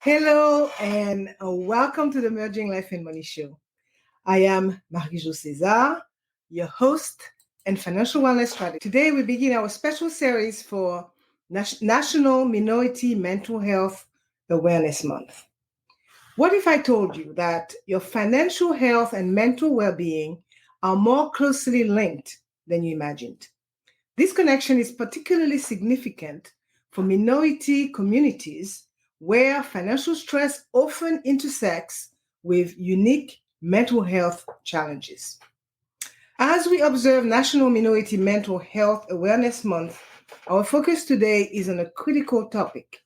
Hello and welcome to the Merging Life and Money Show. I am Marie-Jo César, your host and financial wellness strategist. Today we begin our special series for National Minority Mental Health Awareness Month. What if I told you that your financial health and mental well-being are more closely linked than you imagined? This connection is particularly significant for minority communities where financial stress often intersects with unique mental health challenges. As we observe National Minority Mental Health Awareness Month, our focus today is on a critical topic: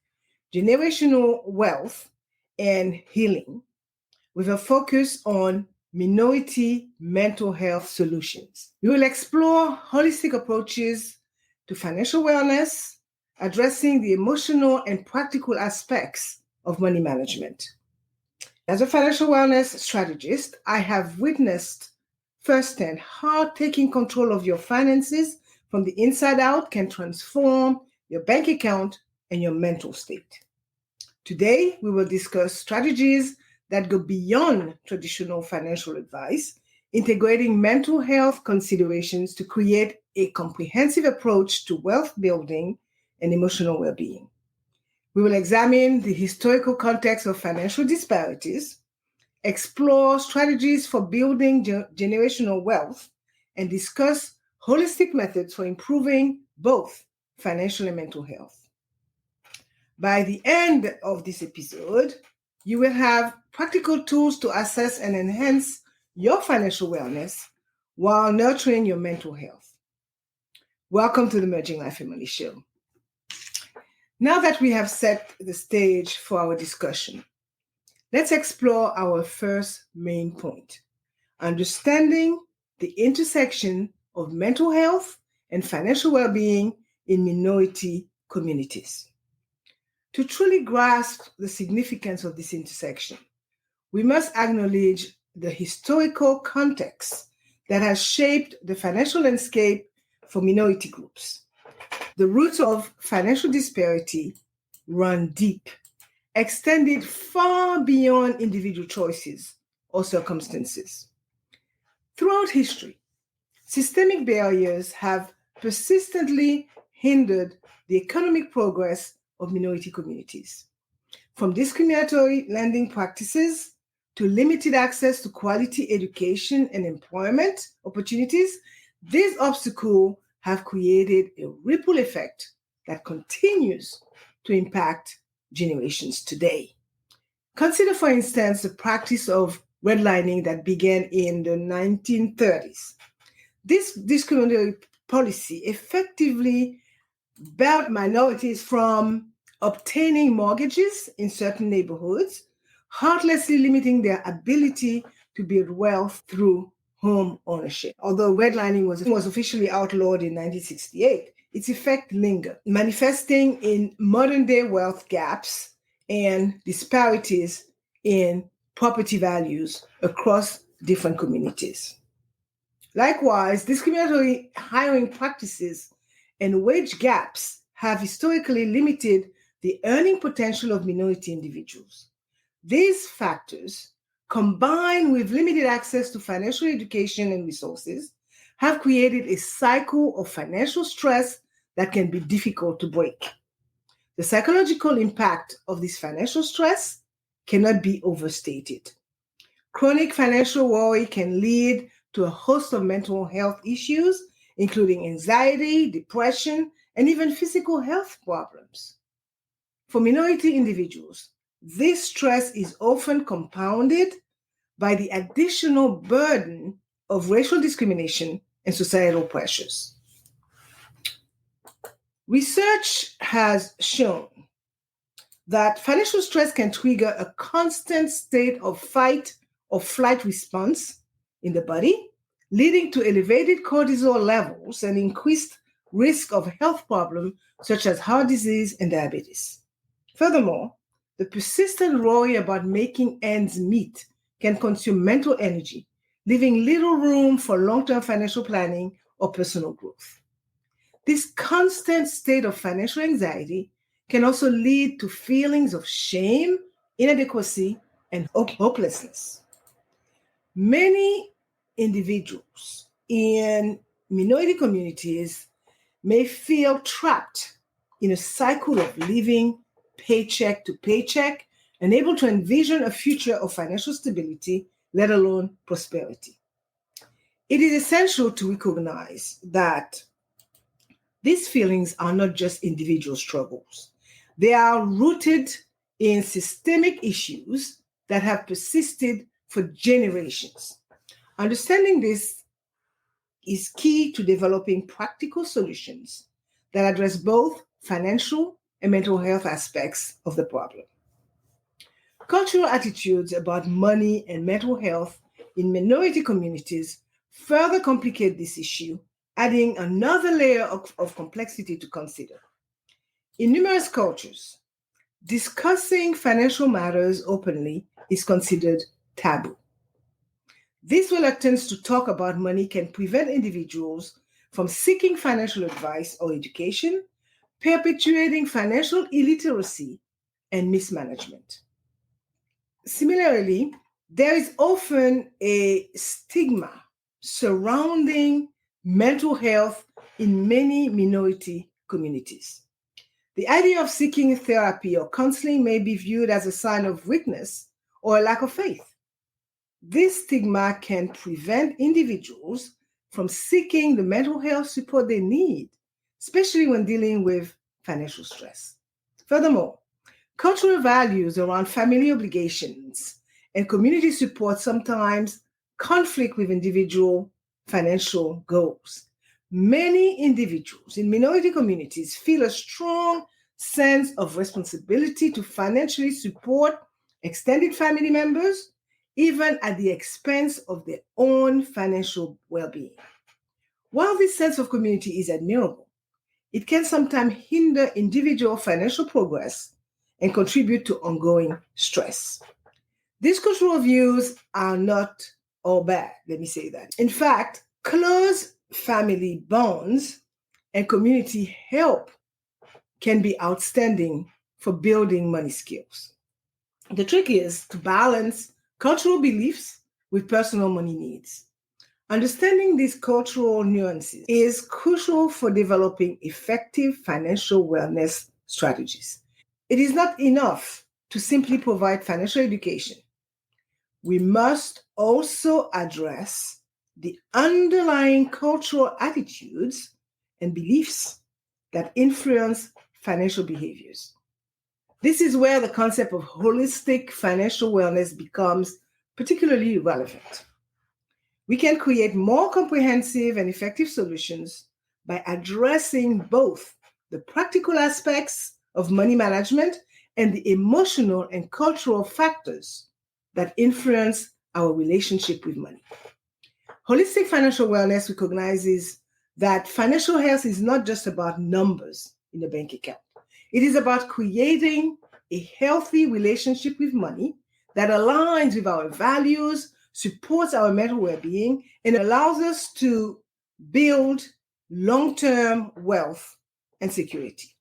generational wealth and healing, with a focus on minority mental health solutions. We will explore holistic approaches to financial wellness, addressing the emotional and practical aspects of money management. As a financial wellness strategist, I have witnessed firsthand how taking control of your finances from the inside out can transform your bank account and your mental state. Today, we will discuss strategies that go beyond traditional financial advice, integrating mental health considerations to create a comprehensive approach to wealth building and emotional well-being. We will examine the historical context of financial disparities, explore strategies for building generational wealth, and discuss holistic methods for improving both financial and mental health. By the end of this episode, you will have practical tools to assess and enhance your financial wellness while nurturing your mental health. Welcome to the Merging Life and Money Show. Now that we have set the stage for our discussion, let's explore our first main point: understanding the intersection of mental health and financial well-being in minority communities. To truly grasp the significance of this intersection, we must acknowledge the historical context that has shaped the financial landscape for minority groups. The roots of financial disparity run deep, extended far beyond individual choices or circumstances. Throughout history, systemic barriers have persistently hindered the economic progress of minority communities. From discriminatory lending practices to limited access to quality education and employment opportunities, these obstacles have created a ripple effect that continues to impact generations today. Consider, for instance, the practice of redlining that began in the 1930s. This discriminatory policy effectively barred minorities from obtaining mortgages in certain neighborhoods, heartlessly limiting their ability to build wealth through home ownership. Although redlining was officially outlawed in 1968, its effect lingered, manifesting in modern-day wealth gaps and disparities in property values across different communities. Likewise, discriminatory hiring practices and wage gaps have historically limited the earning potential of minority individuals. These factors, combined with limited access to financial education and resources, have created a cycle of financial stress that can be difficult to break. The psychological impact of this financial stress cannot be overstated. Chronic financial worry can lead to a host of mental health issues, including anxiety, depression, and even physical health problems. For minority individuals, this stress is often compounded by the additional burden of racial discrimination and societal pressures. Research has shown that financial stress can trigger a constant state of fight or flight response in the body, leading to elevated cortisol levels and increased risk of health problems such as heart disease and diabetes. Furthermore, the persistent worry about making ends meet can consume mental energy, leaving little room for long-term financial planning or personal growth. This constant state of financial anxiety can also lead to feelings of shame inadequacy, and hopelessness. Many individuals in minority communities may feel trapped in a cycle of living paycheck to paycheck, unable to envision a future of financial stability, let alone prosperity. It is essential to recognize that these feelings are not just individual struggles. They are rooted in systemic issues that have persisted for generations. Understanding this is key to developing practical solutions that address both financial and mental health aspects of the problem. Cultural attitudes about money and mental health in minority communities further complicate this issue, adding another layer of complexity to consider. In numerous cultures, discussing financial matters openly is considered taboo. This reluctance to talk about money can prevent individuals from seeking financial advice or education, perpetuating financial illiteracy and mismanagement. Similarly, there is often a stigma surrounding mental health in many minority communities. The idea of seeking therapy or counseling may be viewed as a sign of weakness or a lack of faith. This stigma can prevent individuals from seeking the mental health support they need, especially when dealing with financial stress. Furthermore, cultural values around family obligations and community support sometimes conflict with individual financial goals. Many individuals in minority communities feel a strong sense of responsibility to financially support extended family members, even at the expense of their own financial well-being. While this sense of community is admirable, it can sometimes hinder individual financial progress and contribute to ongoing stress. These cultural views are not all bad, let me say that. In fact, close family bonds and community help can be outstanding for building money skills. The trick is to balance cultural beliefs with personal money needs. Understanding these cultural nuances is crucial for developing effective financial wellness strategies. It is not enough to simply provide financial education. We must also address the underlying cultural attitudes and beliefs that influence financial behaviors. This is where the concept of holistic financial wellness becomes particularly relevant. We can create more comprehensive and effective solutions by addressing both the practical aspects of money management and the emotional and cultural factors that influence our relationship with money. Holistic financial wellness recognizes that financial health is not just about numbers in a bank account. It is about creating a healthy relationship with money that aligns with our values, supports our mental well-being, and allows us to build long-term wealth and security.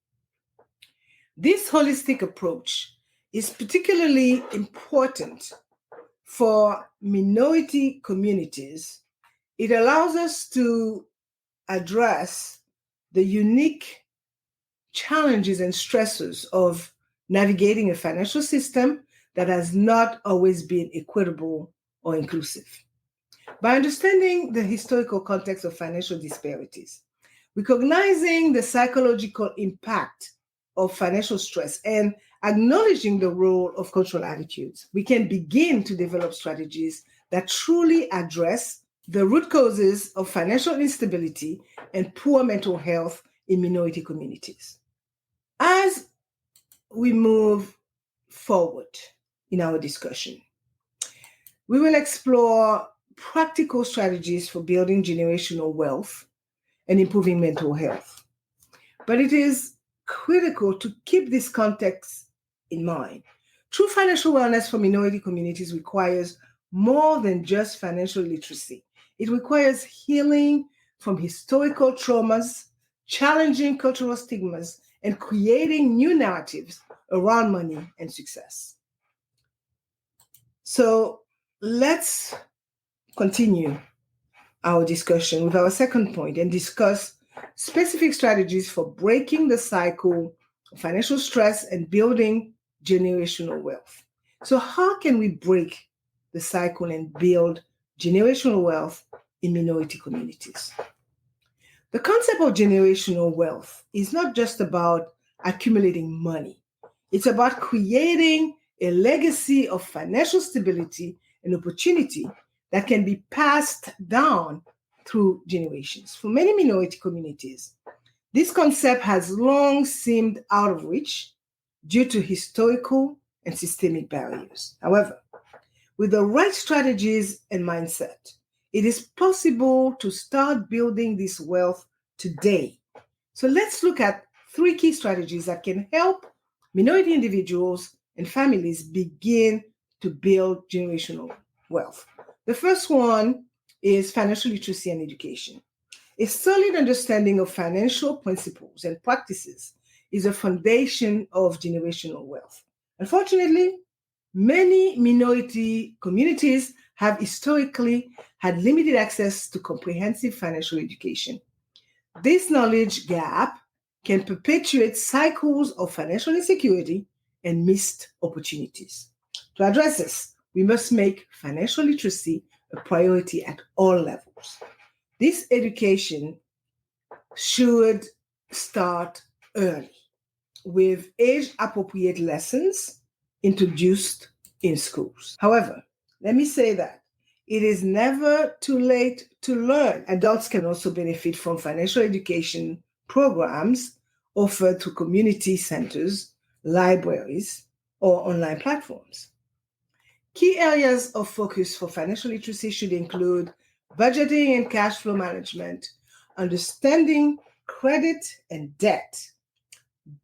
This holistic approach is particularly important for minority communities. It allows us to address the unique challenges and stresses of navigating a financial system that has not always been equitable or inclusive. By understanding the historical context of financial disparities, recognizing the psychological impact of financial stress, and acknowledging the role of cultural attitudes, we can begin to develop strategies that truly address the root causes of financial instability and poor mental health in minority communities. As we move forward in our discussion, we will explore practical strategies for building generational wealth and improving mental health. But it is critical to keep this context in mind. True financial wellness for minority communities requires more than just financial literacy. It requires healing from historical traumas, challenging cultural stigmas, and creating new narratives around money and success. So let's continue our discussion with our second point and discuss specific strategies for breaking the cycle of financial stress and building generational wealth. So, how can we break the cycle and build generational wealth in minority communities? The concept of generational wealth is not just about accumulating money, it's about creating a legacy of financial stability and opportunity that can be passed down through generations. For many minority communities, this concept has long seemed out of reach due to historical and systemic barriers. However, with the right strategies and mindset, it is possible to start building this wealth today. So let's look at 3 key strategies that can help minority individuals and families begin to build generational wealth. The first one is financial literacy and education. A solid understanding of financial principles and practices is a foundation of generational wealth. Unfortunately, many minority communities have historically had limited access to comprehensive financial education. This knowledge gap can perpetuate cycles of financial insecurity and missed opportunities. To address this, we must make financial literacy a priority at all levels. This education should start early with age-appropriate lessons introduced in schools. However, let me say that it is never too late to learn. Adults can also benefit from financial education programs offered through community centers, libraries, or online platforms. Key areas of focus for financial literacy should include budgeting and cash flow management, understanding credit and debt,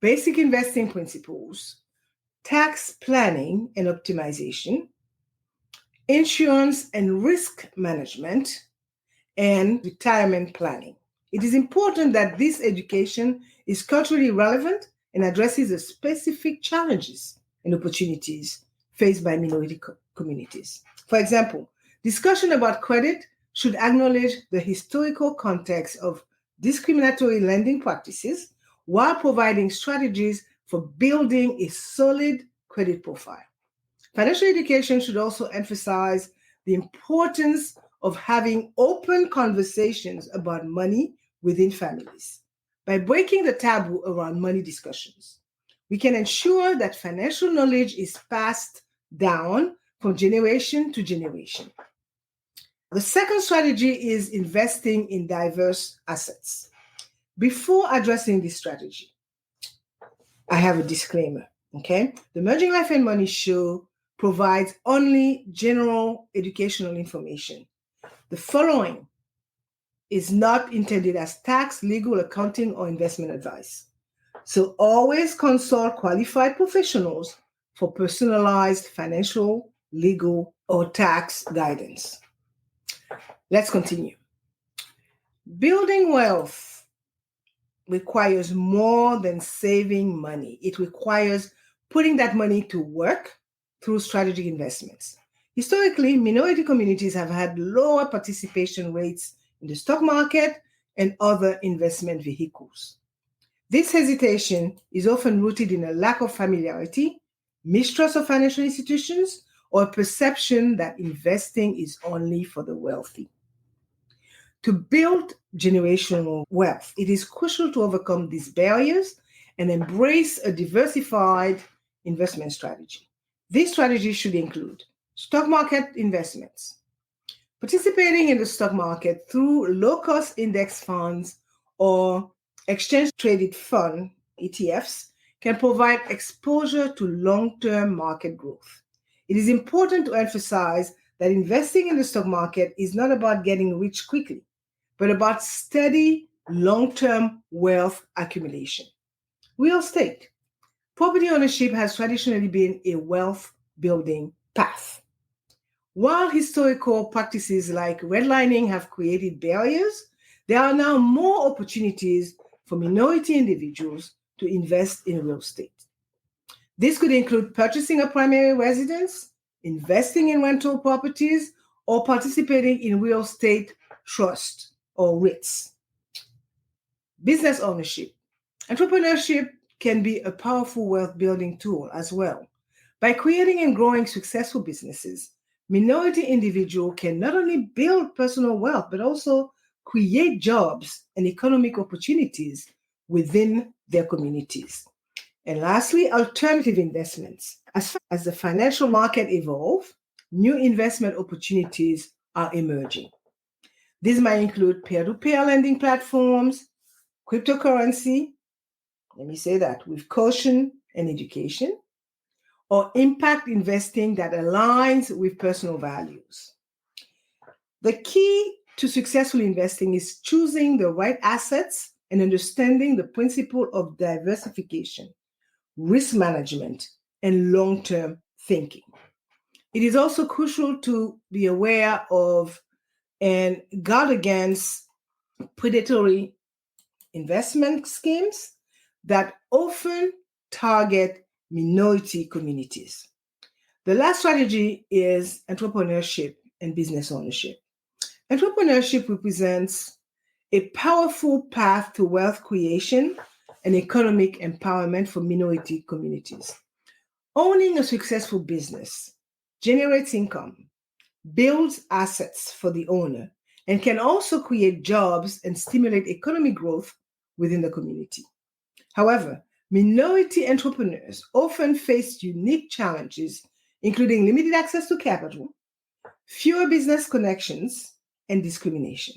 basic investing principles, tax planning and optimization, insurance and risk management, and retirement planning. It is important that this education is culturally relevant and addresses the specific challenges and opportunities faced by minority communities. For example, discussion about credit should acknowledge the historical context of discriminatory lending practices while providing strategies for building a solid credit profile. Financial education should also emphasize the importance of having open conversations about money within families. By breaking the taboo around money discussions, we can ensure that financial knowledge is passed down from generation to generation. The second strategy is investing in diverse assets. Before addressing this strategy, I have a disclaimer, okay? The Merging Life and Money show provides only general educational information. The following is not intended as tax, legal, accounting, or investment advice. So always consult qualified professionals for personalized financial, legal, or tax guidance. Let's continue. Building wealth requires more than saving money. It requires putting that money to work through strategic investments. Historically, minority communities have had lower participation rates in the stock market and other investment vehicles. This hesitation is often rooted in a lack of familiarity, mistrust of financial institutions, or a perception that investing is only for the wealthy. To build generational wealth, it is crucial to overcome these barriers and embrace a diversified investment strategy. These strategies should include stock market investments. Participating in the stock market through low-cost index funds or exchange-traded fund, ETFs, can provide exposure to long-term market growth. It is important to emphasize that investing in the stock market is not about getting rich quickly, but about steady, long-term wealth accumulation. Real estate. Property ownership has traditionally been a wealth-building path. While historical practices like redlining have created barriers, there are now more opportunities for minority individuals to invest in real estate. This could include purchasing a primary residence, investing in rental properties, or participating in real estate trust or REITs. Business ownership. Entrepreneurship can be a powerful wealth building tool as well. By creating and growing successful businesses, minority individuals can not only build personal wealth, but also create jobs and economic opportunities within their communities. And lastly, alternative investments. As far as the financial market evolves, new investment opportunities are emerging. These might include peer-to-peer lending platforms, cryptocurrency, let me say that, with caution and education, or impact investing that aligns with personal values. The key to successful investing is choosing the right assets and understanding the principle of diversification, risk management, and long-term thinking. It is also crucial to be aware of and guard against predatory investment schemes that often target minority communities. The last strategy is entrepreneurship and business ownership. Entrepreneurship represents a powerful path to wealth creation and economic empowerment for minority communities. Owning a successful business generates income, builds assets for the owner, and can also create jobs and stimulate economic growth within the community. However, minority entrepreneurs often face unique challenges, including limited access to capital, fewer business connections, and discrimination.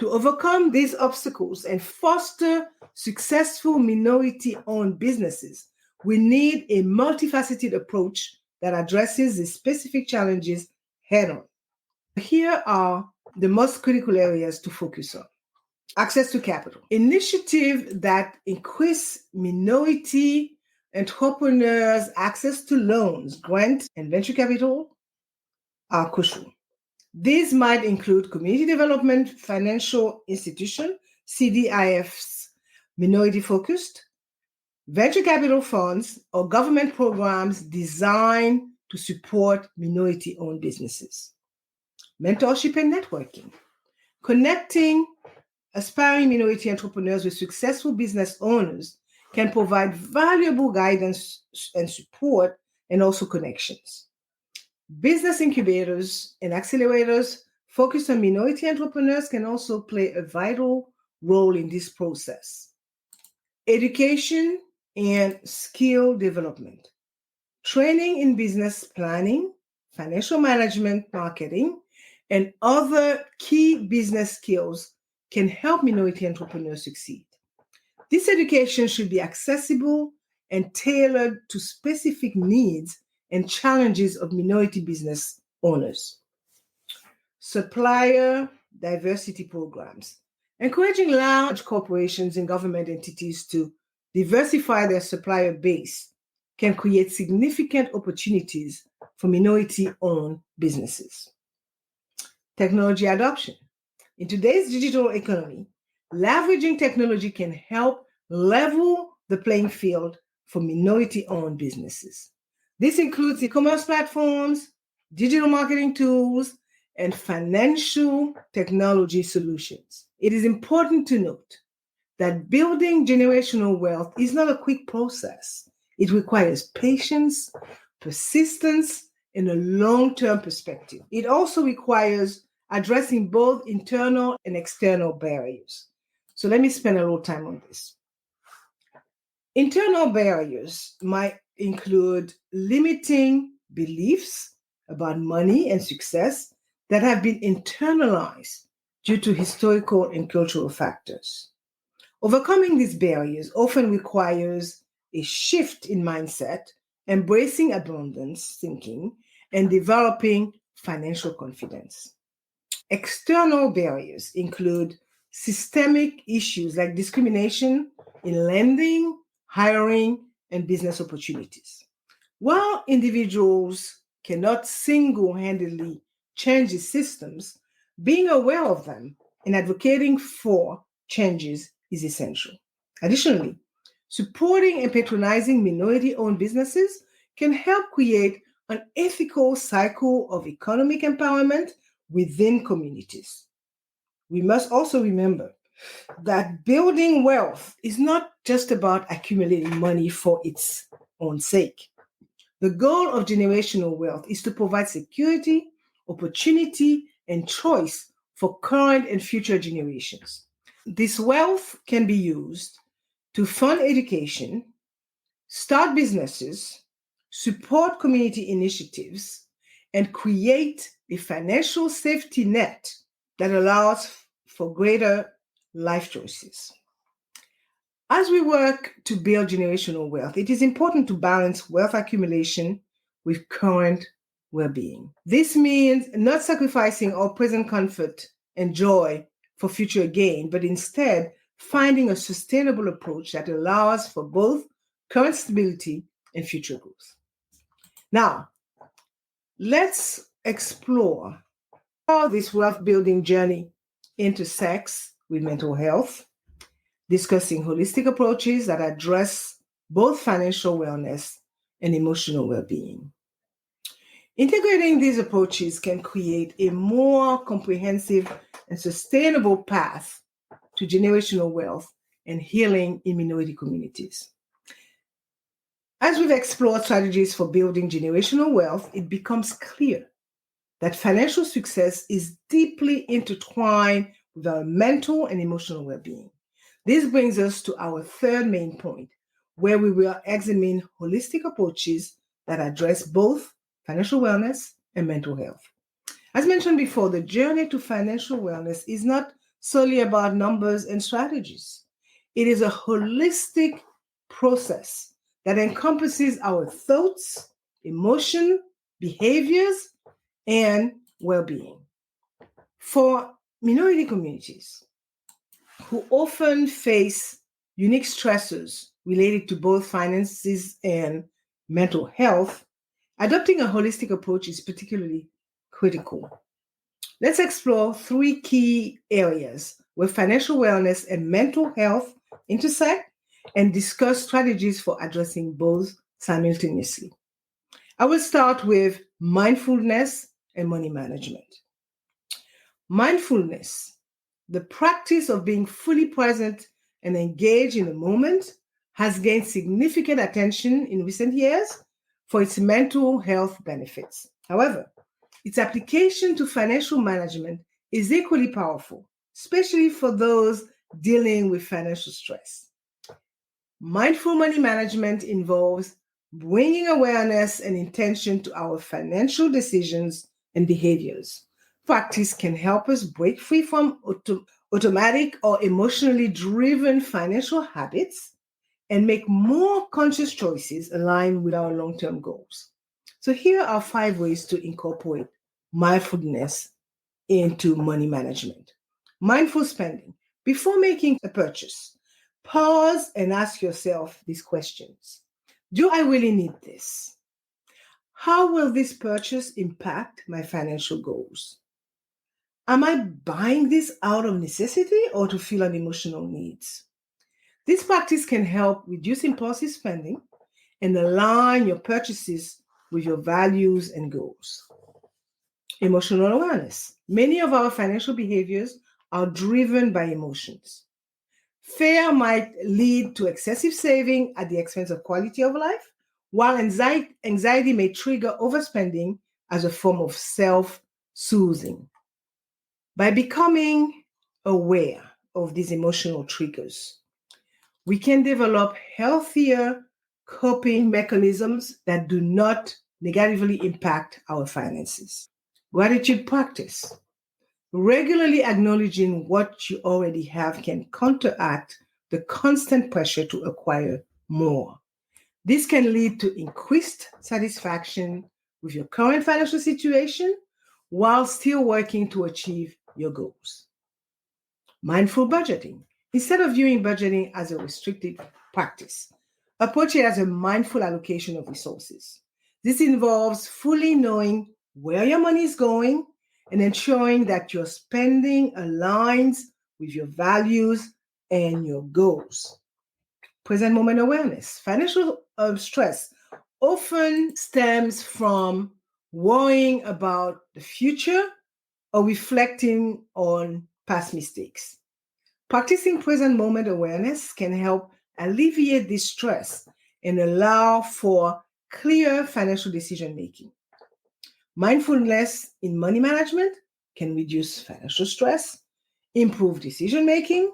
To overcome these obstacles and foster successful minority-owned businesses, we need a multifaceted approach that addresses the specific challenges head-on. Here are the most critical areas to focus on. Access to capital. Initiatives that increase minority entrepreneurs' access to loans, grants, and venture capital are crucial. These might include community development financial institution, CDIFs, minority-focused, venture capital funds, or government programs designed to support minority-owned businesses. Mentorship and networking. Connecting aspiring minority entrepreneurs with successful business owners can provide valuable guidance and support and also connections. Business incubators and accelerators focused on minority entrepreneurs can also play a vital role in this process. Education and skill development. Training in business planning, financial management, marketing, and other key business skills can help minority entrepreneurs succeed. This education should be accessible and tailored to specific needs and challenges of minority business owners. Supplier diversity programs. Encouraging large corporations and government entities to diversify their supplier base can create significant opportunities for minority-owned businesses. Technology adoption. In today's digital economy, leveraging technology can help level the playing field for minority-owned businesses. This includes e-commerce platforms, digital marketing tools, and financial technology solutions. It is important to note that building generational wealth is not a quick process. It requires patience, persistence, and a long-term perspective. It also requires addressing both internal and external barriers. So let me spend a little time on this. Internal barriers might include limiting beliefs about money and success that have been internalized due to historical and cultural factors. Overcoming these barriers often requires a shift in mindset, embracing abundance thinking, and developing financial confidence. External barriers include systemic issues like discrimination in lending, hiring, and business opportunities. While individuals cannot single-handedly change these systems, being aware of them and advocating for changes is essential. Additionally, supporting and patronizing minority-owned businesses can help create an ethical cycle of economic empowerment within communities. We must also remember that building wealth is not just about accumulating money for its own sake. The goal of generational wealth is to provide security, opportunity, and choice for current and future generations. This wealth can be used to fund education, start businesses, support community initiatives, and create a financial safety net that allows for greater life choices. As we work to build generational wealth, it is important to balance wealth accumulation with current well-being. This means not sacrificing our present comfort and joy for future gain, but instead finding a sustainable approach that allows for both current stability and future growth. Now, let's explore how this wealth building journey intersects with mental health, discussing holistic approaches that address both financial wellness and emotional well-being. Integrating these approaches can create a more comprehensive and sustainable path to generational wealth and healing in minority communities. As we've explored strategies for building generational wealth, it becomes clear that financial success is deeply intertwined with our mental and emotional well-being. This brings us to our third main point, where we will examine holistic approaches that address both financial wellness and mental health. As mentioned before, the journey to financial wellness is not solely about numbers and strategies. It is a holistic process that encompasses our thoughts, emotion, behaviors, and well-being. For minority communities who often face unique stressors related to both finances and mental health, adopting a holistic approach is particularly critical. Let's explore three key areas where financial wellness and mental health intersect and discuss strategies for addressing both simultaneously. I will start with mindfulness and money management. Mindfulness, the practice of being fully present and engaged in the moment, has gained significant attention in recent years for its mental health benefits. However, its application to financial management is equally powerful, especially for those dealing with financial stress. Mindful money management involves bringing awareness and intention to our financial decisions and behaviors. Practice can help us break free from automatic or emotionally driven financial habits and make more conscious choices aligned with our long-term goals. So here are 5 ways to incorporate mindfulness into money management. Mindful spending. Before making a purchase, pause and ask yourself these questions. Do I really need this? How will this purchase impact my financial goals? Am I buying this out of necessity or to fill an emotional needs? This practice can help reduce impulsive spending and align your purchases with your values and goals. Emotional awareness. Many of our financial behaviors are driven by emotions. Fear might lead to excessive saving at the expense of quality of life, while anxiety may trigger overspending as a form of self-soothing. By becoming aware of these emotional triggers, we can develop healthier coping mechanisms that do not negatively impact our finances. Gratitude practice. Regularly acknowledging what you already have can counteract the constant pressure to acquire more. This can lead to increased satisfaction with your current financial situation while still working to achieve your goals. Mindful budgeting. Instead of viewing budgeting as a restricted practice, approach it as a mindful allocation of resources. This involves fully knowing where your money is going and ensuring that your spending aligns with your values and your goals. Present moment awareness. Financial stress often stems from worrying about the future or reflecting on past mistakes. Practicing present moment awareness can help alleviate this stress and allow for clear financial decision making. Mindfulness in money management can reduce financial stress, improve decision making,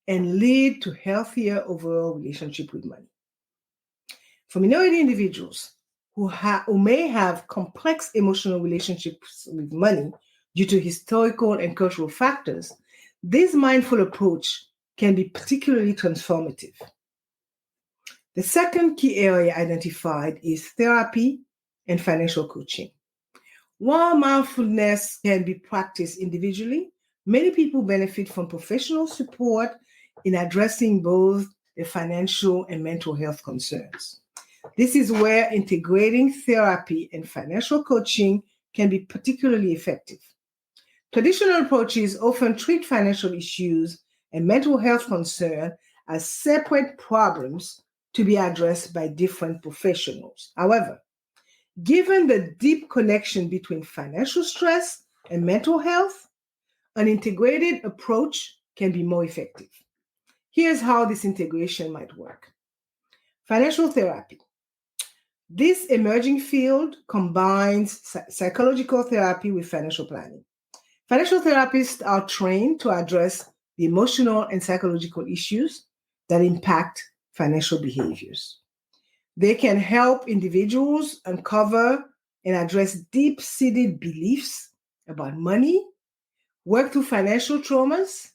and lead to healthier overall relationship with money. For minority individuals who may have complex emotional relationships with money due to historical and cultural factors, this mindful approach can be particularly transformative. The second key area identified is therapy and financial coaching. While mindfulness can be practiced individually, many people benefit from professional support in addressing both their financial and mental health concerns. This is where integrating therapy and financial coaching can be particularly effective. Traditional approaches often treat financial issues and mental health concerns as separate problems to be addressed by different professionals. However, given the deep connection between financial stress and mental health, an integrated approach can be more effective. Here's how this integration might work. Financial therapy. This emerging field combines psychological therapy with financial planning. Financial therapists are trained to address the emotional and psychological issues that impact financial behaviors. They can help individuals uncover and address deep-seated beliefs about money, work through financial traumas,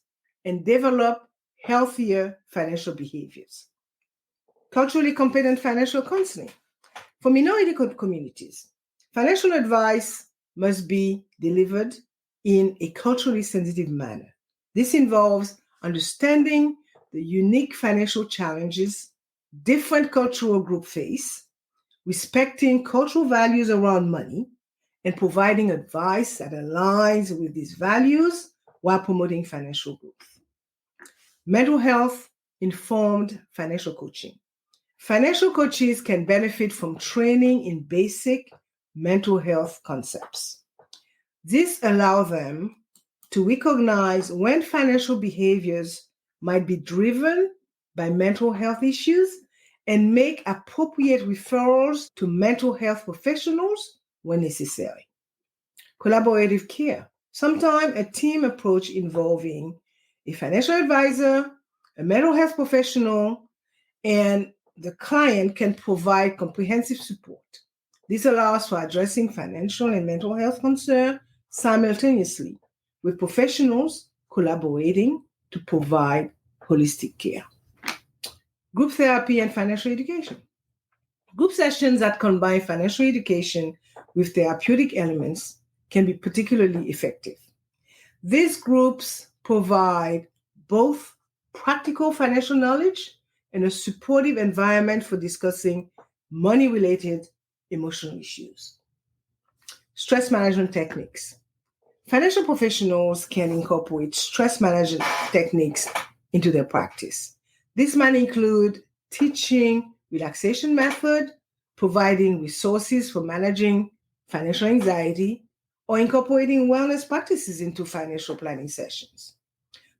and develop healthier financial behaviors. Culturally competent financial counseling. For minority communities, financial advice must be delivered in a culturally sensitive manner. This involves understanding the unique financial challenges different cultural groups face, respecting cultural values around money, and providing advice that aligns with these values while promoting financial growth. Mental health informed financial coaching. Financial coaches can benefit from training in basic mental health concepts. This allows them to recognize when financial behaviors might be driven by mental health issues and make appropriate referrals to mental health professionals when necessary. Collaborative care. Sometimes a team approach involving a financial advisor, a mental health professional, and the client can provide comprehensive support. This allows for addressing financial and mental health concerns simultaneously, with professionals collaborating to provide holistic care. Group therapy and financial education. Group sessions that combine financial education with therapeutic elements can be particularly effective. These groups provide both practical financial knowledge and a supportive environment for discussing money-related emotional issues. Stress management techniques. Financial professionals can incorporate stress management techniques into their practice. This might include teaching relaxation method, providing resources for managing financial anxiety, or incorporating wellness practices into financial planning sessions.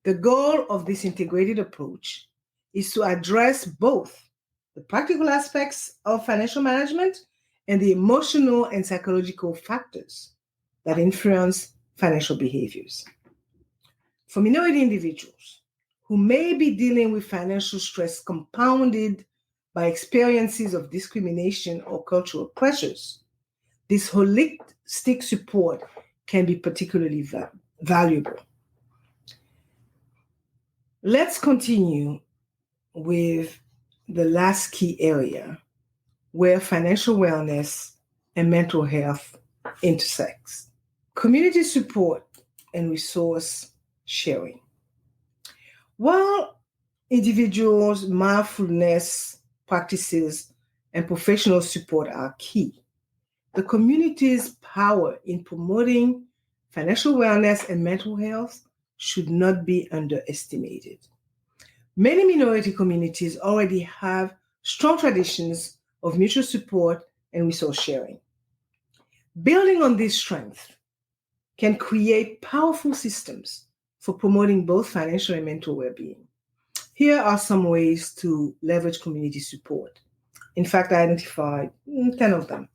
The goal of this integrated approach is to address both the practical aspects of financial management and the emotional and psychological factors that influence financial behaviors. For minority individuals who may be dealing with financial stress compounded by experiences of discrimination or cultural pressures, this holistic support can be particularly valuable. Let's continue with the last key area where financial wellness and mental health intersects. Community support and resource sharing. While individuals' mindfulness practices and professional support are key, the community's power in promoting financial wellness and mental health should not be underestimated. Many minority communities already have strong traditions of mutual support and resource sharing. Building on this strength can create powerful systems for promoting both financial and mental well-being. Here are some ways to leverage community support. In fact, I identified 10 of them.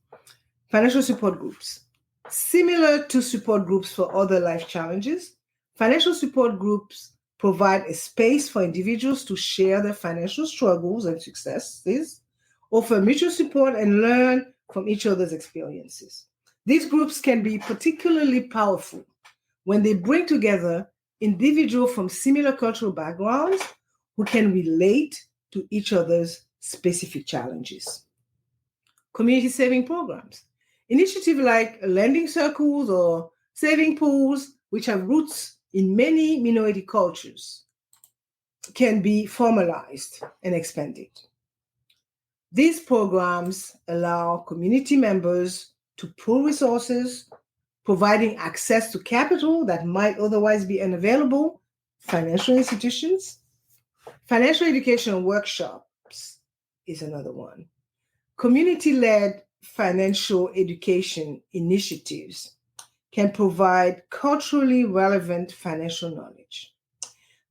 Financial support groups. Similar to support groups for other life challenges, financial support groups provide a space for individuals to share their financial struggles and successes, offer mutual support, and learn from each other's experiences. These groups can be particularly powerful when they bring together individuals from similar cultural backgrounds who can relate to each other's specific challenges. Community saving programs. Initiatives like lending circles or saving pools, which have roots in many minority cultures, can be formalized and expanded. These programs allow community members to pool resources, providing access to capital that might otherwise be unavailable, financial institutions. Financial education workshops is another one. Community-led financial education initiatives can provide culturally relevant financial knowledge.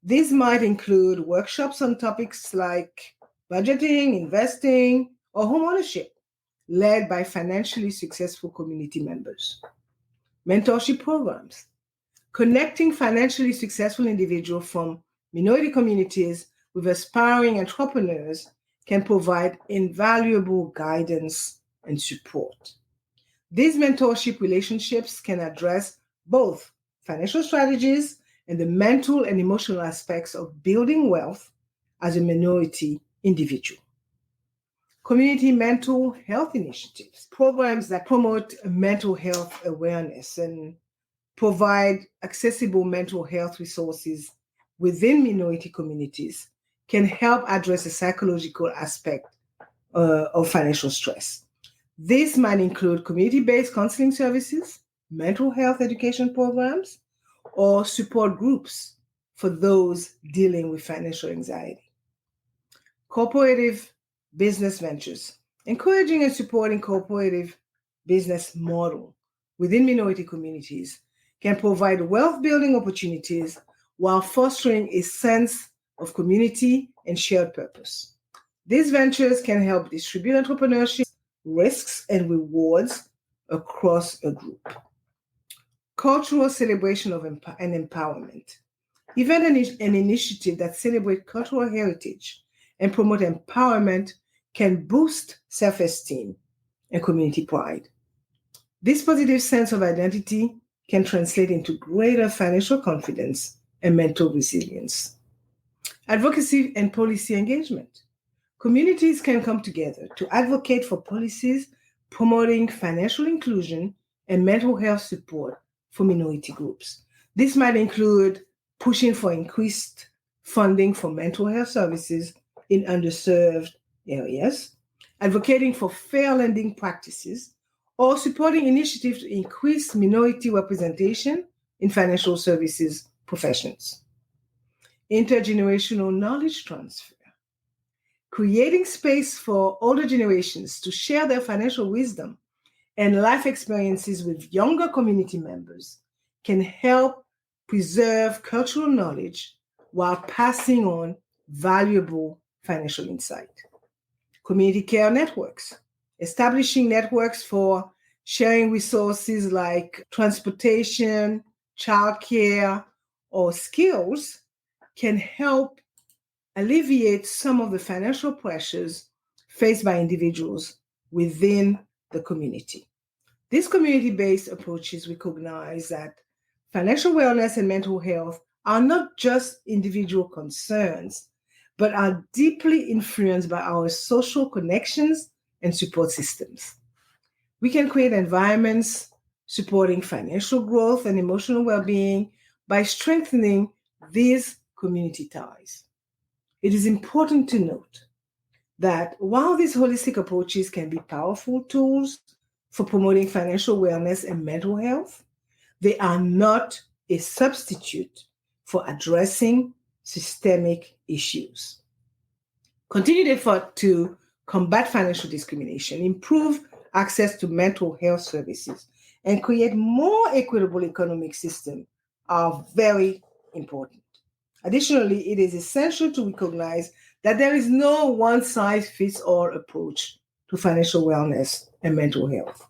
These might include workshops on topics like budgeting, investing, or home ownership, led by financially successful community members. Mentorship programs. Connecting financially successful individuals from minority communities with aspiring entrepreneurs can provide invaluable guidance and support. These mentorship relationships can address both financial strategies and the mental and emotional aspects of building wealth as a minority individual. Community mental health initiatives, programs that promote mental health awareness and provide accessible mental health resources within minority communities, can help address the psychological aspect of financial stress. This might include community-based counseling services, mental health education programs, or support groups for those dealing with financial anxiety. Cooperative business ventures. Encouraging and supporting cooperative business model within minority communities can provide wealth-building opportunities while fostering a sense of community and shared purpose. These ventures can help distribute entrepreneurship, risks, and rewards across a group. Cultural celebration and empowerment. Event and initiative that celebrate cultural heritage and promote empowerment can boost self-esteem and community pride. This positive sense of identity can translate into greater financial confidence and mental resilience. Advocacy and policy engagement. Communities can come together to advocate for policies promoting financial inclusion and mental health support for minority groups. This might include pushing for increased funding for mental health services in underserved areas, advocating for fair lending practices, or supporting initiatives to increase minority representation in financial services professions. Intergenerational knowledge transfer. Creating space for older generations to share their financial wisdom and life experiences with younger community members can help preserve cultural knowledge while passing on valuable financial insight. Community care networks. Establishing networks for sharing resources like transportation, childcare, or skills can help alleviate some of the financial pressures faced by individuals within the community. These community-based approaches recognize that financial wellness and mental health are not just individual concerns, but are deeply influenced by our social connections and support systems. We can create environments supporting financial growth and emotional well-being by strengthening these community ties. It is important to note that while these holistic approaches can be powerful tools for promoting financial wellness and mental health, they are not a substitute for addressing systemic issues. Continued effort to combat financial discrimination, improve access to mental health services, and create more equitable economic system are very important. Additionally, it is essential to recognize that there is no one-size-fits-all approach to financial wellness and mental health.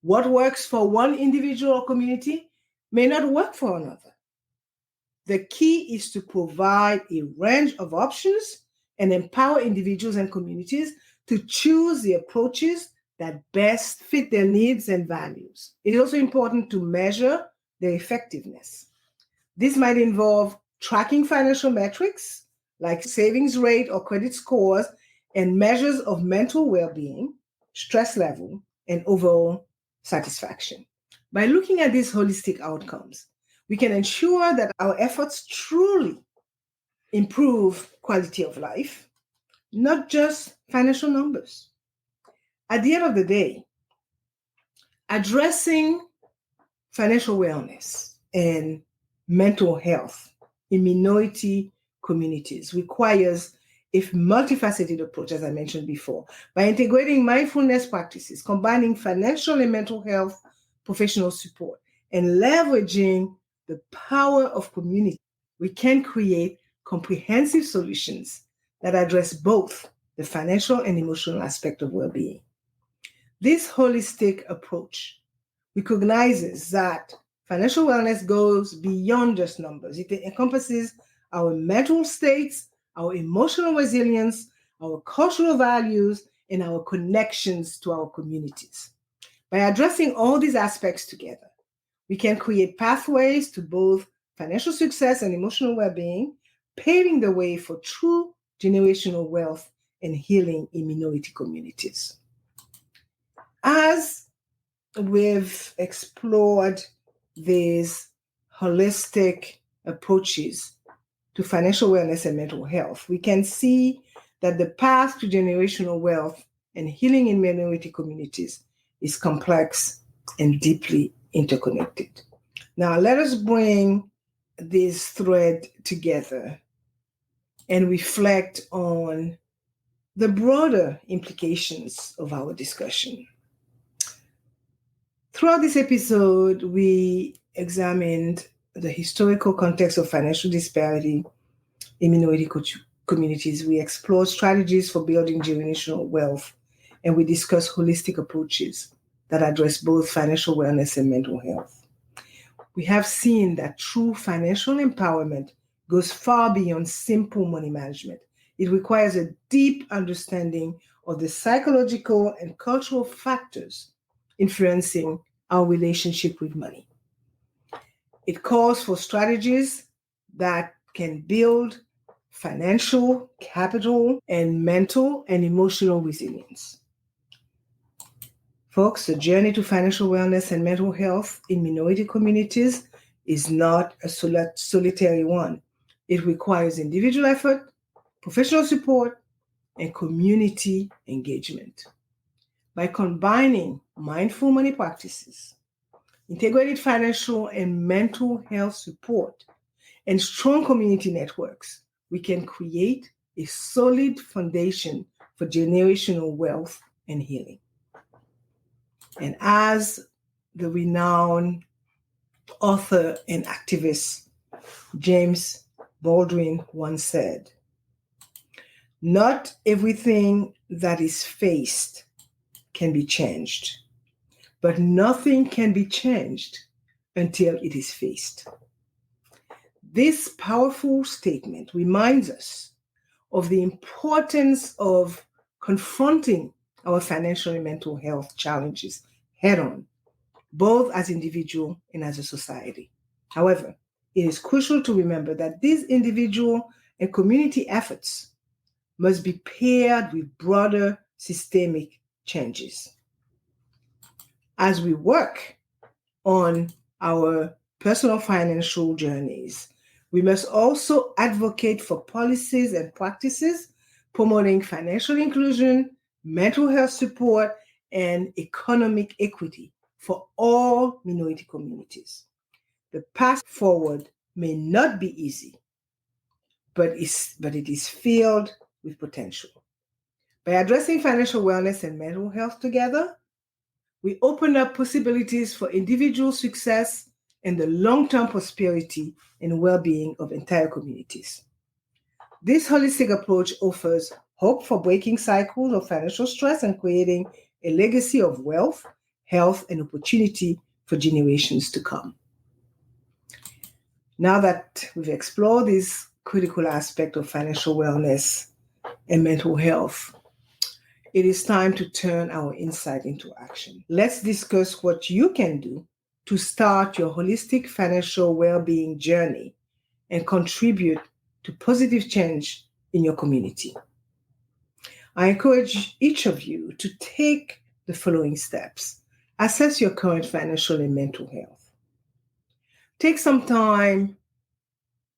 What works for one individual or community may not work for another. The key is to provide a range of options and empower individuals and communities to choose the approaches that best fit their needs and values. It is also important to measure their effectiveness. This might involve tracking financial metrics like savings rate or credit scores and measures of mental well-being, stress level, and overall satisfaction. By looking at these holistic outcomes, we can ensure that our efforts truly improve quality of life, not just financial numbers. At the end of the day, addressing financial wellness and mental health in minority communities requires a multifaceted approach, as I mentioned before. By integrating mindfulness practices, combining financial and mental health professional support, and leveraging the power of community, we can create comprehensive solutions that address both the financial and emotional aspect of well-being. This holistic approach recognizes that financial wellness goes beyond just numbers. It encompasses our mental states, our emotional resilience, our cultural values, and our connections to our communities. By addressing all these aspects together, we can create pathways to both financial success and emotional well-being, paving the way for true generational wealth and healing in minority communities. As we've explored these holistic approaches to financial wellness and mental health, we can see that the path to generational wealth and healing in minority communities is complex and deeply interconnected. Now, let us bring this thread together and reflect on the broader implications of our discussion. Throughout this episode, we examined the historical context of financial disparity in minority communities. We explored strategies for building generational wealth, and we discussed holistic approaches that address both financial wellness and mental health. We have seen that true financial empowerment goes far beyond simple money management. It requires a deep understanding of the psychological and cultural factors influencing our relationship with money. It calls for strategies that can build financial capital and mental and emotional resilience. Folks, the journey to financial wellness and mental health in minority communities is not a solitary one. It requires individual effort, professional support, and community engagement. By combining mindful money practices, integrated financial and mental health support, and strong community networks, we can create a solid foundation for generational wealth and healing. And as the renowned author and activist James Baldwin once said, "Not everything that is faced can be changed, but nothing can be changed until it is faced." This powerful statement reminds us of the importance of confronting our financial and mental health challenges head-on, both as individual and as a society. However, it is crucial to remember that these individual and community efforts must be paired with broader systemic changes. As we work on our personal financial journeys, we must also advocate for policies and practices promoting financial inclusion, mental health support, and economic equity for all minority communities. The path forward may not be easy, but it is filled with potential. By addressing financial wellness and mental health together, We open up possibilities for individual success and the long-term prosperity and well-being of entire communities. This holistic approach offers hope for breaking cycles of financial stress and creating a legacy of wealth, health, and opportunity for generations to come. Now that we've explored this critical aspect of financial wellness and mental health, it is time to turn our insight into action. Let's discuss what you can do to start your holistic financial well-being journey and contribute to positive change in your community. I encourage each of you to take the following steps. Assess your current financial and mental health. Take some time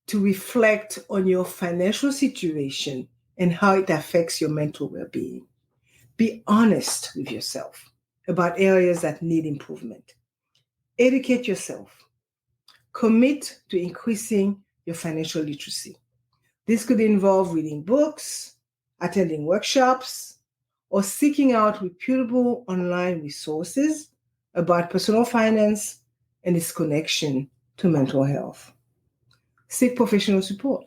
to reflect on your financial situation and how it affects your mental well-being. Be honest with yourself about areas that need improvement. Educate yourself. Commit to increasing your financial literacy. This could involve reading books, attending workshops, or seeking out reputable online resources about personal finance and its connection to mental health. Seek professional support.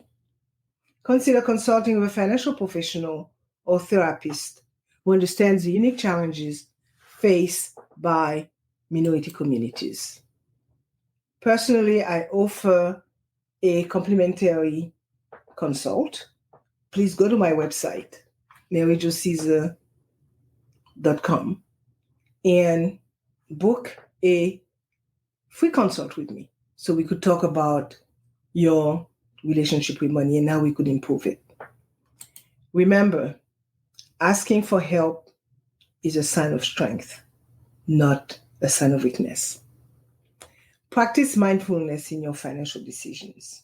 Consider consulting with a financial professional or therapist who understands the unique challenges faced by minority communities. Personally, I offer a complimentary consult. Please go to my website, maryjocesar.com, and book a free consult with me so we could talk about your relationship with money and how we could improve it. Remember, asking for help is a sign of strength, not a sign of weakness. Practice mindfulness in your financial decisions.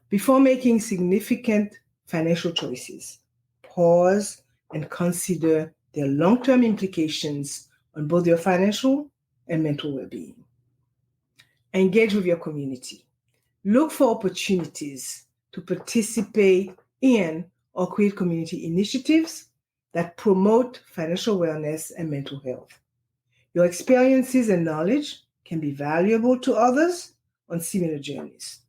Before making significant financial choices, pause and consider their long-term implications on both your financial and mental well-being. Engage with your community. Look for opportunities to participate in or create community initiatives that promote financial wellness and mental health. Your experiences and knowledge can be valuable to others on similar journeys.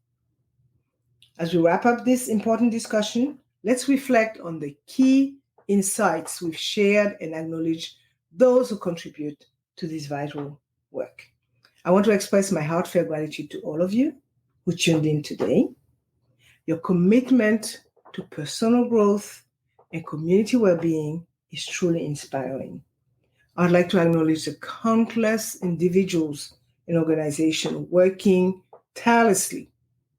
As we wrap up this important discussion, let's reflect on the key insights we've shared and acknowledge those who contribute to this vital work. I want to express my heartfelt gratitude to all of you who tuned in today. Your commitment to personal growth and community well-being is truly inspiring. I'd like to acknowledge the countless individuals and organizations working tirelessly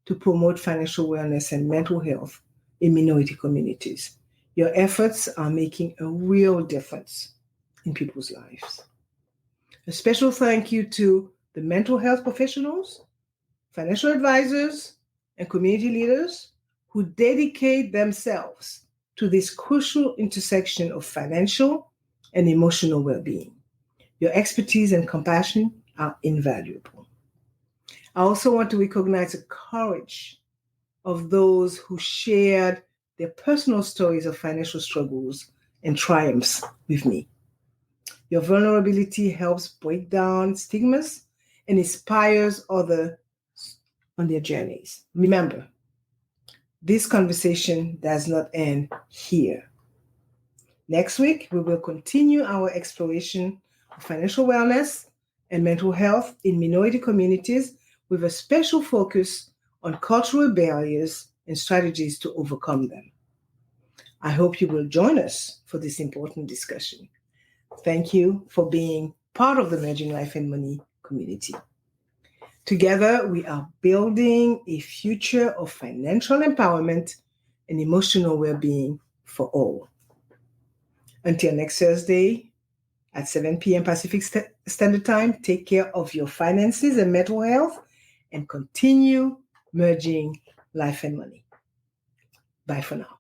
to promote financial wellness and mental health in minority communities. Your efforts are making a real difference in people's lives. A special thank you to the mental health professionals, financial advisors, and community leaders who dedicate themselves to this crucial intersection of financial and emotional well-being. Your expertise and compassion are invaluable. I also want to recognize the courage of those who shared their personal stories of financial struggles and triumphs with me. Your vulnerability helps break down stigmas and inspires others on their journeys. Remember, this conversation does not end here. Next week, we will continue our exploration of financial wellness and mental health in minority communities with a special focus on cultural barriers and strategies to overcome them. I hope you will join us for this important discussion. Thank you for being part of the Merging Life and Money community. Together, we are building a future of financial empowerment and emotional well-being for all. Until next Thursday at 7 p.m. Pacific Standard Time, take care of your finances and mental health and continue merging life and money. Bye for now.